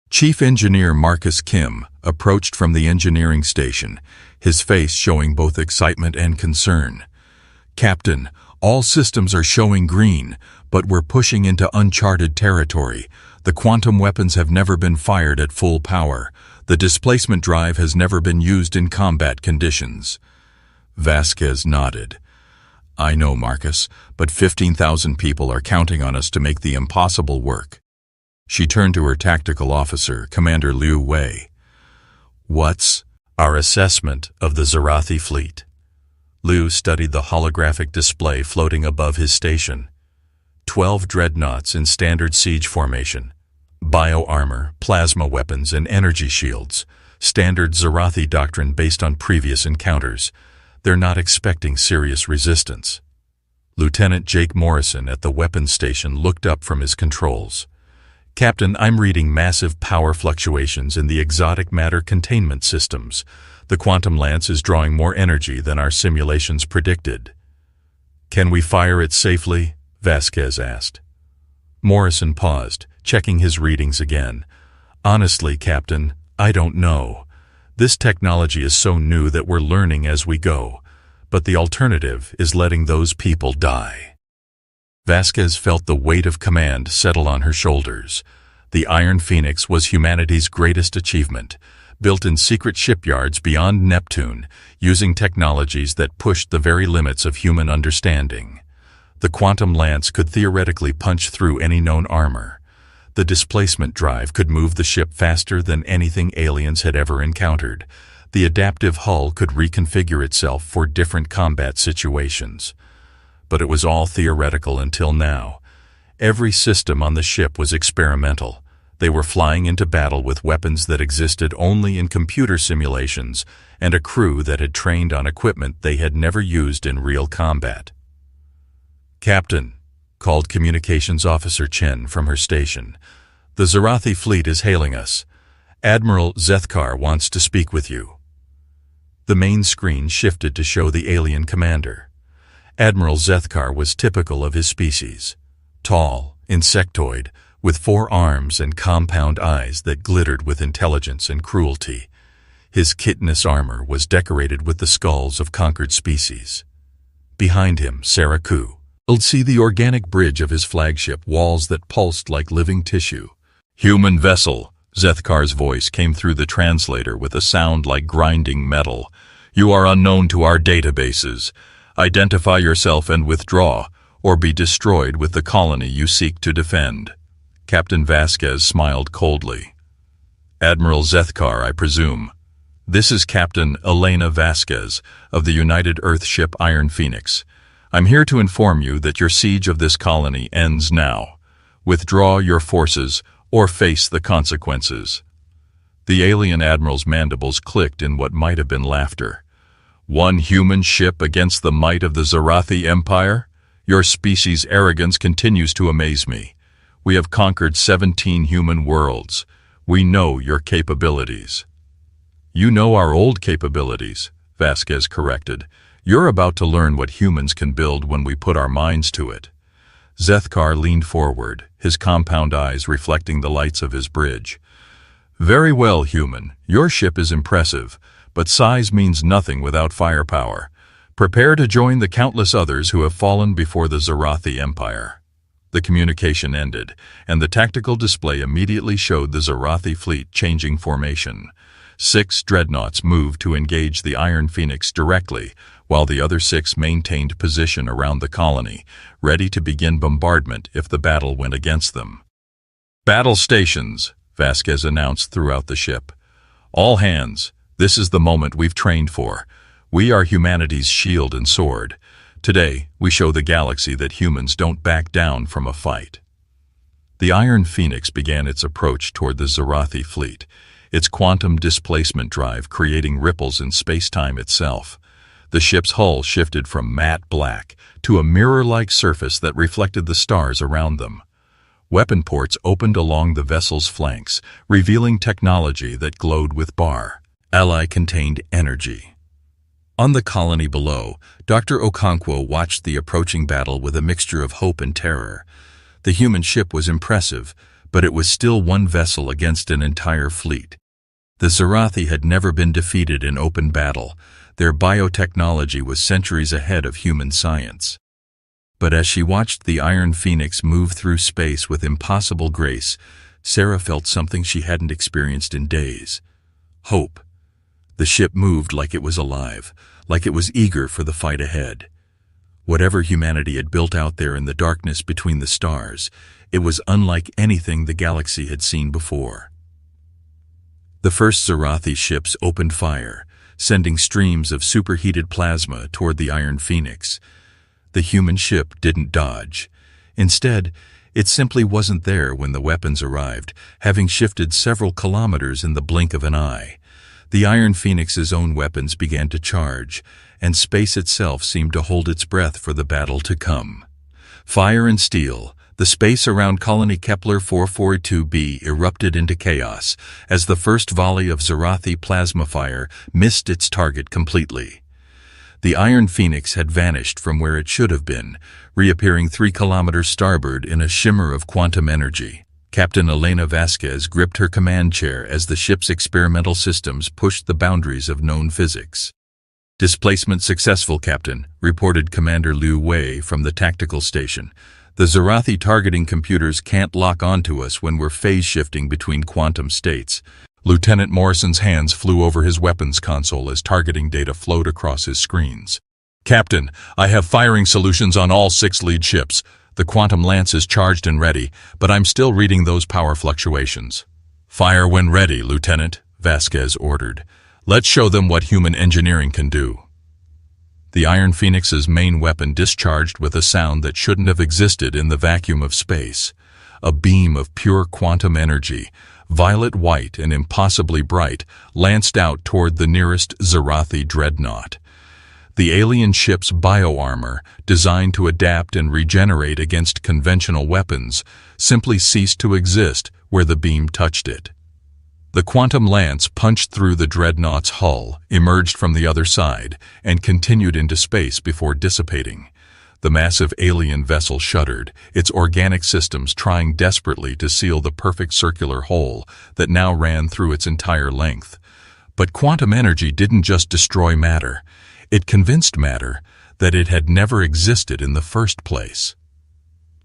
[SPEAKER 1] Chief Engineer Marcus Kim approached from the engineering station, his face showing both excitement and concern. "Captain, all systems are showing green, but we're pushing into uncharted territory. The quantum weapons have never been fired at full power. The displacement drive has never been used in combat conditions." Vasquez nodded. "I know, Marcus, but 15,000 people are counting on us to make the impossible work." She turned to her tactical officer, Commander Liu Wei. "What's our assessment of the Zarathi fleet?" Liu studied the holographic display floating above his station. 12 dreadnoughts in standard siege formation. Bio-armor, plasma weapons, and energy shields. Standard Zarathi doctrine based on previous encounters. They're not expecting serious resistance. Lieutenant Jake Morrison at the weapons station looked up from his controls. "Captain, I'm reading massive power fluctuations in the exotic matter containment systems. The quantum lance is drawing more energy than our simulations predicted." "Can we fire it safely?" Vasquez asked. Morrison paused, checking his readings again. "Honestly, Captain, I don't know. This technology is so new that we're learning as we go, but the alternative is letting those people die." Vasquez felt the weight of command settle on her shoulders. The Iron Phoenix was humanity's greatest achievement, built in secret shipyards beyond Neptune, using technologies that pushed the very limits of human understanding. The quantum lance could theoretically punch through any known armor. The displacement drive could move the ship faster than anything aliens had ever encountered. The adaptive hull could reconfigure itself for different combat situations. But it was all theoretical until now. Every system on the ship was experimental. They were flying into battle with weapons that existed only in computer simulations and a crew that had trained on equipment they had never used in real combat. "Captain," called Communications Officer Chen from her station, "the Zarathi fleet is hailing us. Admiral Zethkar wants to speak with you." The main screen shifted to show the alien commander. Admiral Zethkar was typical of his species. Tall, insectoid, with 4 arms and compound eyes that glittered with intelligence and cruelty. His chitinous armor was decorated with the skulls of conquered species. Behind him, Sarah could see the organic bridge of his flagship, walls that pulsed like living tissue. "Human vessel," Zethkar's voice came through the translator with a sound like grinding metal. "You are unknown to our databases. Identify yourself and withdraw, or be destroyed with the colony you seek to defend." Captain Vasquez smiled coldly. "Admiral Zethkar, I presume." "This is Captain Elena Vasquez of the United Earth ship Iron Phoenix. I'm here to inform you that your siege of this colony ends now. Withdraw your forces or face the consequences." The alien admiral's mandibles clicked in what might have been laughter. "One human ship against the might of the Zarathi Empire? Your species' arrogance continues to amaze me. We have conquered 17 human worlds. We know your capabilities." "You know our old capabilities," Vasquez corrected. "You're about to learn what humans can build when we put our minds to it." Zethkar leaned forward, his compound eyes reflecting the lights of his bridge. Very well, human. Your ship is impressive, but size means nothing without firepower. Prepare to join the countless others who have fallen before the Zarathi Empire. The communication ended, and the tactical display immediately showed the Zarathi fleet changing formation. 6 dreadnoughts moved to engage the Iron Phoenix directly, while the other 6 maintained position around the colony, ready to begin bombardment if the battle went against them. "Battle stations," Vasquez announced throughout the ship. "All hands, this is the moment we've trained for. We are humanity's shield and sword. Today, we show the galaxy that humans don't back down from a fight." The Iron Phoenix began its approach toward the Zarathi fleet, its quantum displacement drive creating ripples in space-time itself. The ship's hull shifted from matte black to a mirror-like surface that reflected the stars around them. Weapon ports opened along the vessel's flanks, revealing technology that glowed with bar. Ally-contained energy. On the colony below, Dr. Okonkwo watched the approaching battle with a mixture of hope and terror. The human ship was impressive, but it was still one vessel against an entire fleet. The Zarathi had never been defeated in open battle. Their biotechnology was centuries ahead of human science. But as she watched the Iron Phoenix move through space with impossible grace, Sarah felt something she hadn't experienced in days. Hope. The ship moved like it was alive, like it was eager for the fight ahead. Whatever humanity had built out there in the darkness between the stars, it was unlike anything the galaxy had seen before. The first Zarathi ships opened fire, sending streams of superheated plasma toward the Iron Phoenix. The human ship didn't dodge. Instead, it simply wasn't there when the weapons arrived, having shifted several kilometers in the blink of an eye. The Iron Phoenix's own weapons began to charge, and space itself seemed to hold its breath for the battle to come. Fire and steel, the space around Colony Kepler 442b erupted into chaos as the first volley of Zarathi plasma fire missed its target completely. The Iron Phoenix had vanished from where it should have been, reappearing 3 kilometers starboard in a shimmer of quantum energy. Captain Elena Vasquez gripped her command chair as the ship's experimental systems pushed the boundaries of known physics. "Displacement successful, Captain," reported Commander Liu Wei from the tactical station. "The Zarathi targeting computers can't lock onto us when we're phase-shifting between quantum states." Lieutenant Morrison's hands flew over his weapons console as targeting data flowed across his screens. "Captain, I have firing solutions on all 6 lead ships. The quantum lance is charged and ready, but I'm still reading those power fluctuations." "Fire when ready, Lieutenant," Vasquez ordered. "Let's show them what human engineering can do." The Iron Phoenix's main weapon discharged with a sound that shouldn't have existed in the vacuum of space. A beam of pure quantum energy, violet-white and impossibly bright, lanced out toward the nearest Zarathi dreadnought. The alien ship's bioarmor, designed to adapt and regenerate against conventional weapons, simply ceased to exist where the beam touched it. The quantum lance punched through the dreadnought's hull, emerged from the other side, and continued into space before dissipating. The massive alien vessel shuddered, its organic systems trying desperately to seal the perfect circular hole that now ran through its entire length. But quantum energy didn't just destroy matter. It convinced matter that it had never existed in the first place.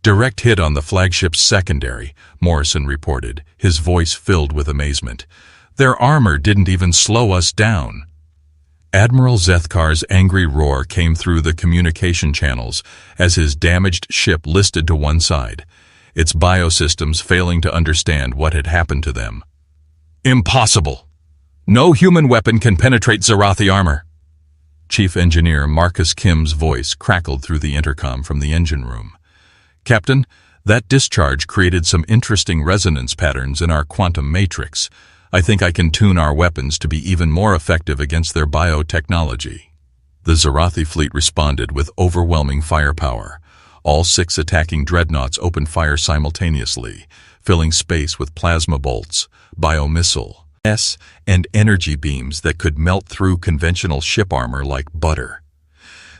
[SPEAKER 1] "Direct hit on the flagship's secondary," Morrison reported, his voice filled with amazement. "Their armor didn't even slow us down." Admiral Zethkar's angry roar came through the communication channels as his damaged ship listed to one side, its biosystems failing to understand what had happened to them. "Impossible! No human weapon can penetrate Zarathi armor." Chief Engineer Marcus Kim's voice crackled through the intercom from the engine room. "Captain, that discharge created some interesting resonance patterns in our quantum matrix. I think I can tune our weapons to be even more effective against their biotechnology." The Zarathi fleet responded with overwhelming firepower. All 6 attacking dreadnoughts opened fire simultaneously, filling space with plasma bolts, biomissiles, and energy beams that could melt through conventional ship armor like butter.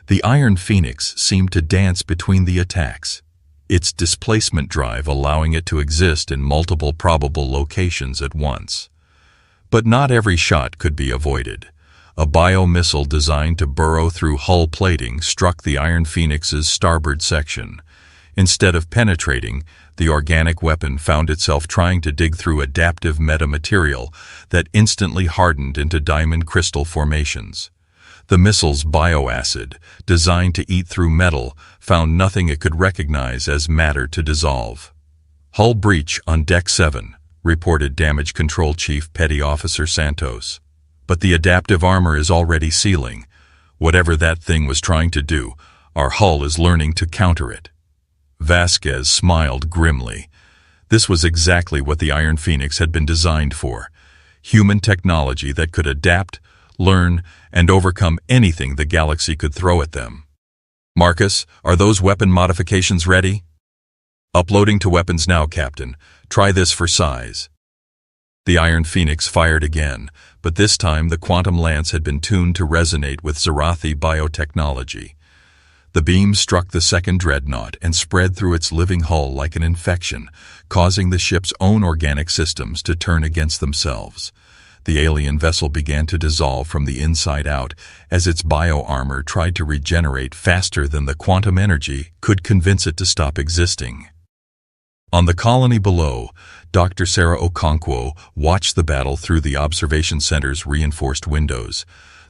[SPEAKER 1] The Iron Phoenix seemed to dance between the attacks, its displacement drive allowing it to exist in multiple probable locations at once. But not every shot could be avoided. A biomissile designed to burrow through hull plating struck the Iron Phoenix's starboard section. Instead of penetrating, the organic weapon found itself trying to dig through adaptive metamaterial that instantly hardened into diamond crystal formations. The missile's bioacid, designed to eat through metal, found nothing it could recognize as matter to dissolve. "Hull breach on Deck 7, reported Damage Control Chief Petty Officer Santos. "But the adaptive armor is already sealing. Whatever that thing was trying to do, our hull is learning to counter it." Vasquez smiled grimly. This was exactly what the Iron Phoenix had been designed for. Human technology that could adapt, learn, and overcome anything the galaxy could throw at them. "Marcus, are those weapon modifications ready?" "Uploading to weapons now, Captain. Try this for size." The Iron Phoenix fired again, but this time the quantum lance had been tuned to resonate with Zarathi biotechnology. The beam struck the second dreadnought and spread through its living hull like an infection, causing the ship's own organic systems to turn against themselves. The alien vessel began to dissolve from the inside out as its bio-armor tried to regenerate faster than the quantum energy could convince it to stop existing. On the colony below, Dr. Sarah Okonkwo watched the battle through the observation center's reinforced windows.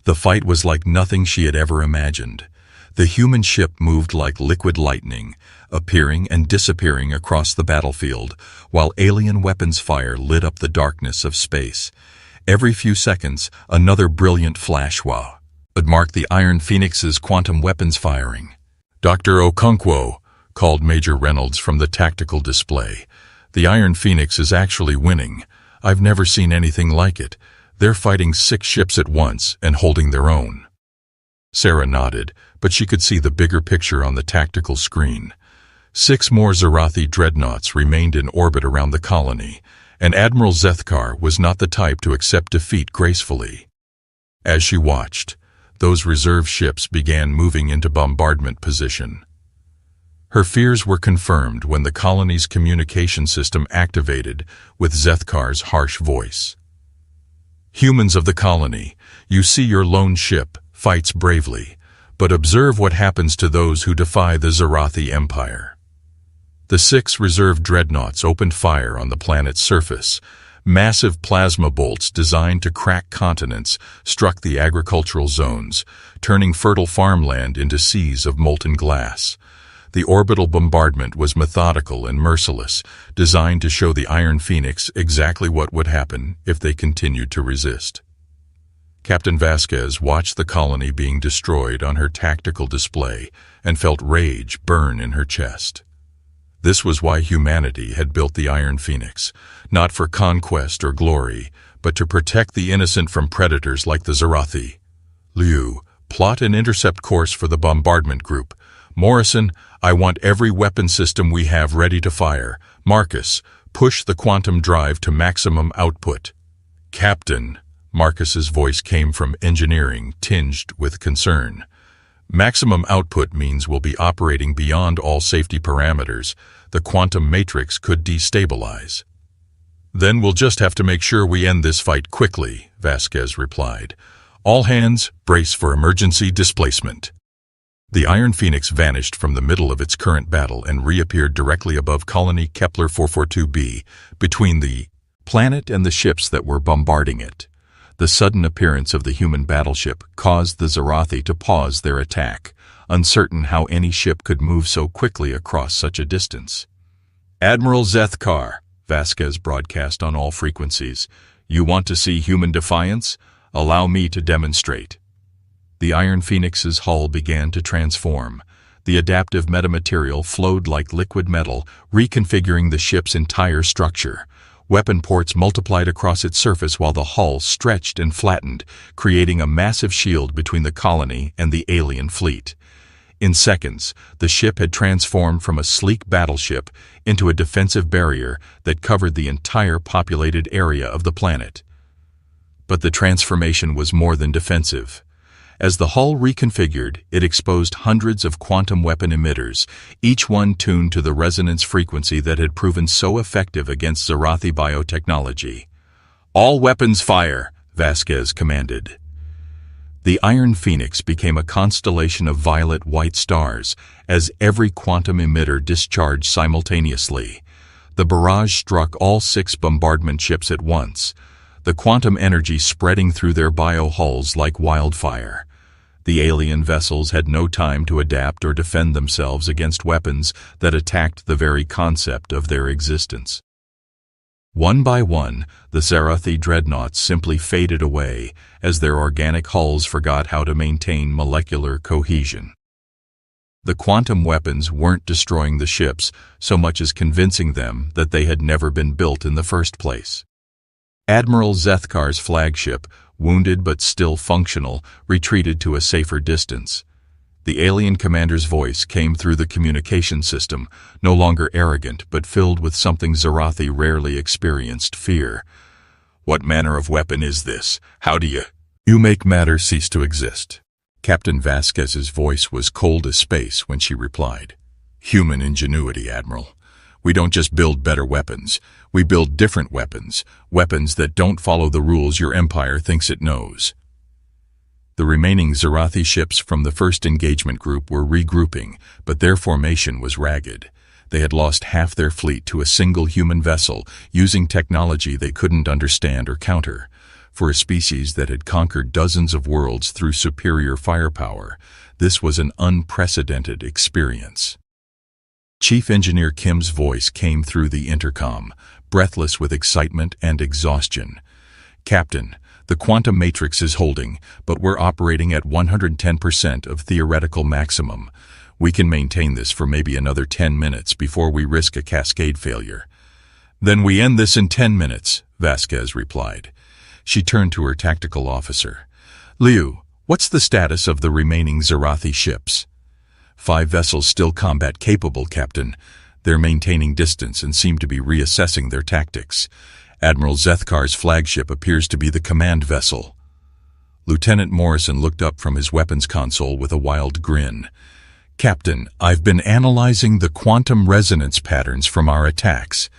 [SPEAKER 1] The fight was like nothing she had ever imagined. The human ship moved like liquid lightning, appearing and disappearing across the battlefield, while alien weapons fire lit up the darkness of space. Every few seconds, another brilliant flash would mark the Iron Phoenix's quantum weapons firing. "Dr. Okonkwo," called Major Reynolds from the tactical display, "the Iron Phoenix is actually winning. I've never seen anything like it. They're fighting 6 ships at once and holding their own." Sarah nodded, but she could see the bigger picture on the tactical screen. 6 more Zarathi dreadnoughts remained in orbit around the colony, and Admiral Zethkar was not the type to accept defeat gracefully. As she watched, those reserve ships began moving into bombardment position. Her fears were confirmed when the colony's communication system activated with Zethkar's harsh voice. "Humans of the colony, you see your lone ship fights bravely, but observe what happens to those who defy the Zarathi Empire." The 6 reserve dreadnoughts opened fire on the planet's surface. Massive plasma bolts designed to crack continents struck the agricultural zones, turning fertile farmland into seas of molten glass. The orbital bombardment was methodical and merciless, designed to show the Iron Phoenix exactly what would happen if they continued to resist. Captain Vasquez watched the colony being destroyed on her tactical display and felt rage burn in her chest. This was why humanity had built the Iron Phoenix, not for conquest or glory, but to protect the innocent from predators like the Zarathi. "Liu, plot an intercept course for the bombardment group. Morrison, I want every weapon system we have ready to fire. Marcus, push the quantum drive to maximum output." "Captain," Marcus's voice came from engineering, tinged with concern. "Maximum output means we'll be operating beyond all safety parameters. The quantum matrix could destabilize." "Then we'll just have to make sure we end this fight quickly," Vasquez replied. "All hands, brace for emergency displacement." The Iron Phoenix vanished from the middle of its current battle and reappeared directly above Colony Kepler 442b, between the planet and the ships that were bombarding it. The sudden appearance of the human battleship caused the Zarathi to pause their attack, uncertain how any ship could move so quickly across such a distance. "Admiral Zethkar," Vasquez broadcast on all frequencies, "you want to see human defiance? Allow me to demonstrate." The Iron Phoenix's hull began to transform. The adaptive metamaterial flowed like liquid metal, reconfiguring the ship's entire structure. Weapon ports multiplied across its surface while the hull stretched and flattened, creating a massive shield between the colony and the alien fleet. In seconds, the ship had transformed from a sleek battleship into a defensive barrier that covered the entire populated area of the planet. But the transformation was more than defensive. As the hull reconfigured, it exposed hundreds of quantum weapon emitters, each one tuned to the resonance frequency that had proven so effective against Zarathi biotechnology. "All weapons fire," Vasquez commanded. The Iron Phoenix became a constellation of violet-white stars as every quantum emitter discharged simultaneously. The barrage struck all 6 bombardment ships at once, the quantum energy spreading through their biohulls like wildfire. The alien vessels had no time to adapt or defend themselves against weapons that attacked the very concept of their existence. One by one, the Zarathi dreadnoughts simply faded away as their organic hulls forgot how to maintain molecular cohesion. The quantum weapons weren't destroying the ships so much as convincing them that they had never been built in the first place. Admiral Zethkar's flagship, wounded but still functional, retreated to a safer distance. The alien commander's voice came through the communication system, no longer arrogant but filled with something Zarathi rarely experienced: fear. "What manner of weapon is this? How do you make matter cease to exist?" Captain Vasquez's voice was cold as space when she replied. "Human ingenuity, Admiral. We don't just build better weapons, we build different weapons, weapons that don't follow the rules your empire thinks it knows." The remaining Zarathi ships from the first engagement group were regrouping, but their formation was ragged. They had lost half their fleet to a single human vessel, using technology they couldn't understand or counter. For a species that had conquered dozens of worlds through superior firepower, this was an unprecedented experience. Chief Engineer Kim's voice came through the intercom, breathless with excitement and exhaustion. "Captain, the quantum matrix is holding, but we're operating at 110% of theoretical maximum. We can maintain this for maybe another 10 minutes before we risk a cascade failure." "Then we end this in 10 minutes, Vasquez replied. She turned to her tactical officer. "Liu, what's the status of the remaining Zarathi ships?" 5 vessels still combat-capable, Captain. They're maintaining distance and seem to be reassessing their tactics. Admiral Zethkar's flagship appears to be the command vessel." Lieutenant Morrison looked up from his weapons console with a wild grin. "Captain, I've been analyzing the quantum resonance patterns from our attacks.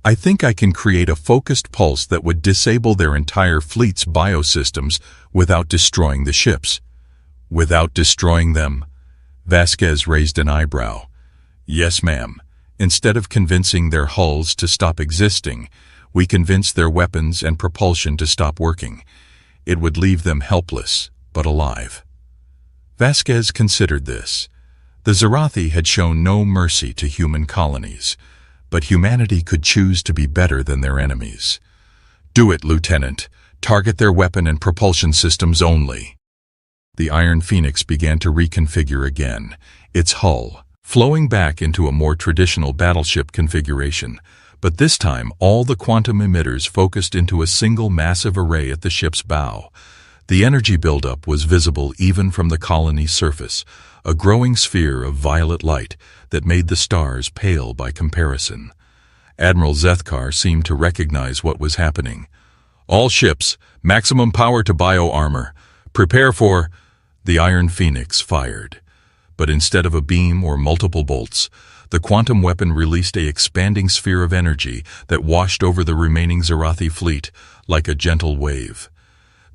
[SPEAKER 1] I think I can create a focused pulse that would disable their entire fleet's biosystems without destroying the ships." "Without destroying them?" Vasquez raised an eyebrow. "Yes, ma'am. Instead of convincing their hulls to stop existing, we convince their weapons and propulsion to stop working. It would leave them helpless, but alive." Vasquez considered this. The Zarathi had shown no mercy to human colonies, but humanity could choose to be better than their enemies. "Do it, Lieutenant. Target their weapon and propulsion systems only." The Iron Phoenix began to reconfigure again, its hull flowing back into a more traditional battleship configuration. But this time, all the quantum emitters focused into a single massive array at the ship's bow. The energy buildup was visible even from the colony's surface, a growing sphere of violet light that made the stars pale by comparison. Admiral Zethkar seemed to recognize what was happening. "All ships, maximum power to bio-armor. Prepare for—" The Iron Phoenix fired. But instead of a beam or multiple bolts, the quantum weapon released an expanding sphere of energy that washed over the remaining Zarathi fleet like a gentle wave.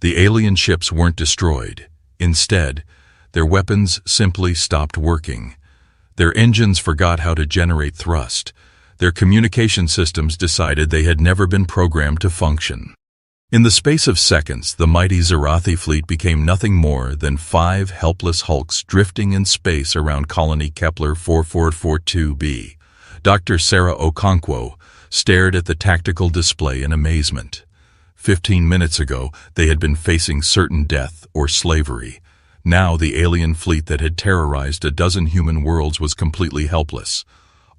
[SPEAKER 1] The alien ships weren't destroyed. Instead, their weapons simply stopped working. Their engines forgot how to generate thrust. Their communication systems decided they had never been programmed to function. In the space of seconds, the mighty Zarathi fleet became nothing more than 5 helpless hulks drifting in space around Colony Kepler 4442b. Dr. Sarah Okonkwo stared at the tactical display in amazement. 15 minutes ago, they had been facing certain death or slavery. Now the alien fleet that had terrorized a dozen human worlds was completely helpless,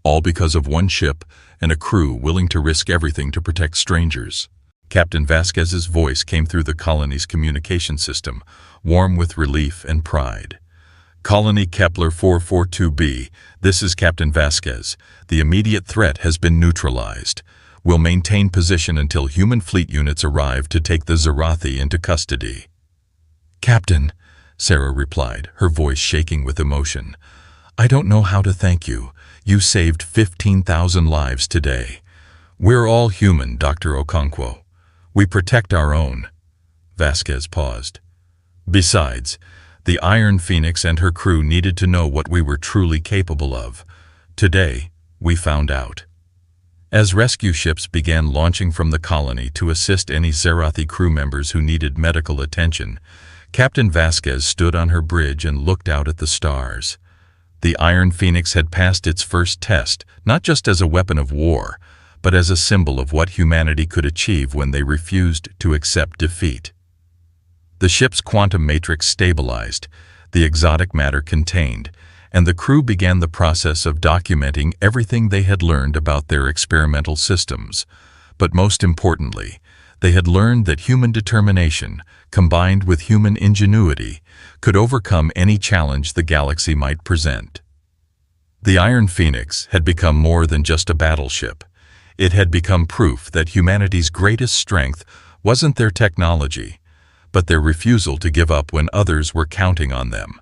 [SPEAKER 1] all because of one ship and a crew willing to risk everything to protect strangers. Captain Vasquez's voice came through the colony's communication system, warm with relief and pride. "Colony Kepler 442b, this is Captain Vasquez. The immediate threat has been neutralized. We'll maintain position until human fleet units arrive to take the Zarathi into custody." "Captain," Sarah replied, her voice shaking with emotion, "I don't know how to thank you. You saved 15,000 lives today." "We're all human, Dr. Okonkwo. We protect our own. Vasquez paused. Besides, the Iron Phoenix and her crew needed to know what we were truly capable of. Today, we found out. As rescue ships began launching from the colony to assist any Zerathi crew members who needed medical attention, Captain Vasquez stood on her bridge and looked out at the stars. The Iron Phoenix had passed its first test, not just as a weapon of war, but as a symbol of what humanity could achieve when they refused to accept defeat. The ship's quantum matrix stabilized, the exotic matter contained, and the crew began the process of documenting everything they had learned about their experimental systems. But most importantly, they had learned that human determination, combined with human ingenuity, could overcome any challenge the galaxy might present. The Iron Phoenix had become more than just a battleship. It had become proof that humanity's greatest strength wasn't their technology, but their refusal to give up when others were counting on them.